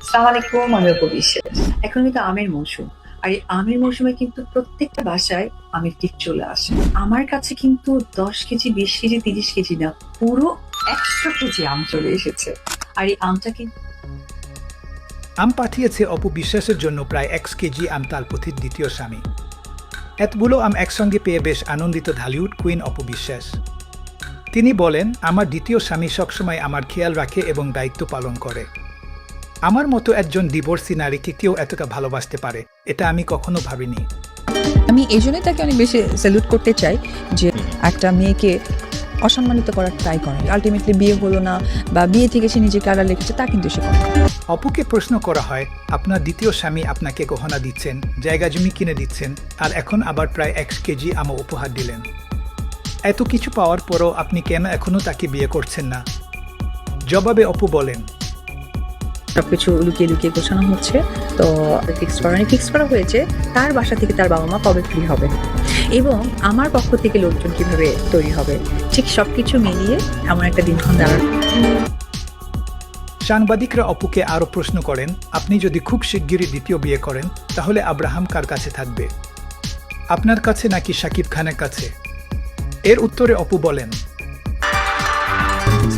আসসালামু আলাইকুম, আমি অপু বিশ্বাস। এখন কিন্তু আমের মৌসুম। আর এই আমের মৌসুমে কিন্তু প্রত্যেকটা বাসায় আমের টিপ চলে আসে। আমার কাছে কিন্তু 10 কেজি, 20 কেজি, 30 কেজি না, পুরো 100 কেজি আম চলে এসেছে। আর এই আমটা কিন্তু আম পাঠিয়েছে অপু বিশ্বাসের জন্য প্রায় 1 কেজি আম তালপথির দ্বিতীয় স্বামী। এতগুলো আম একসঙ্গে পেয়ে বেশ আনন্দিত ঢালিউড কুইন অপু বিশ্বাস। তিনি বলেন, আমার দ্বিতীয় স্বামী সবসময় আমার খেয়াল রাখে এবং দায়িত্ব পালন করে। আমার মতো একজন ডিভোর্সি নারীকে কেউ এতটা ভালোবাসতে পারে, এটা আমি কখনো ভাবিনি। আমি এই জন্যই তাকে অনেক বেশি স্যালুট করতে চাই যে একটা মেয়েকে অসম্মানিত করার ট্রাই করে। আলটিমেটলি বিয়ে হলো না বা বিয়ে থেকে সে নিজেকে আড়াল রেখেছে তা কিন্তু সে করে। অপুকে প্রশ্ন করা হয়, আপনার দ্বিতীয় স্বামী আপনাকে গহনা দিচ্ছেন, জায়গা জমি কিনে দিচ্ছেন, আর এখন আবার প্রায় 1 কেজি আমও উপহার দিলেন। এত কিছু পাওয়ার পরও আপনি কেন এখনো তাকে বিয়ে করছেন না? জবাবে অপু বলেন, সবকিছু লুকিয়ে লুকিয়ে গোছানো হচ্ছে। তো ফিক্স করা হয়েছে তার বাসা থেকে তার বাবা মা কবে ফ্রি হবে এবং আমার পক্ষ থেকে লোকজন কিভাবে তৈরি হবে, ঠিক সবকিছু মিলিয়ে এমন একটা দিনক্ষণ দাঁড়ানো। সাংবাদিকরা অপুকে আরও প্রশ্ন করেন, আপনি যদি খুব শিগগিরই দ্বিতীয় বিয়ে করেন তাহলে আব্রাহাম কার কাছে থাকবে, আপনার কাছে নাকি শাকিব খানের কাছে? এর উত্তরে অপু বলেন,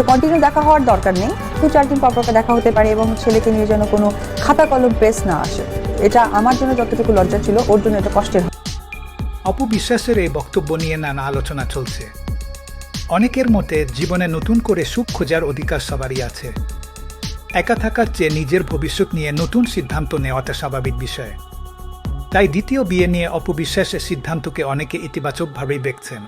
কন্টিনিউ দেখা হওয়ার দরকার নেই, 2-4 দিন পর দেখা হতে পারে এবং ছেলেকে নিয়ে যেন কোনো খাতা কলম প্রেস না আসে। এটা আমার জন্য যতটুকু লজ্জা ছিল ওর জন্য এটা কষ্টের। অপু বিশ্বাসের এই বক্তব্য নিয়ে নানা আলোচনা চলছে। অনেকের মতে জীবনে নতুন করে সুখ খোঁজার অধিকার সবারই আছে। একা থাকার চেয়ে নিজের ভবিষ্যৎ নিয়ে নতুন সিদ্ধান্ত নেওয়াটা স্বাভাবিক বিষয়। তাই দ্বিতীয় বিয়ে নিয়ে অপু বিশ্বাসের সিদ্ধান্তকে অনেকে ইতিবাচকভাবেই দেখছেন।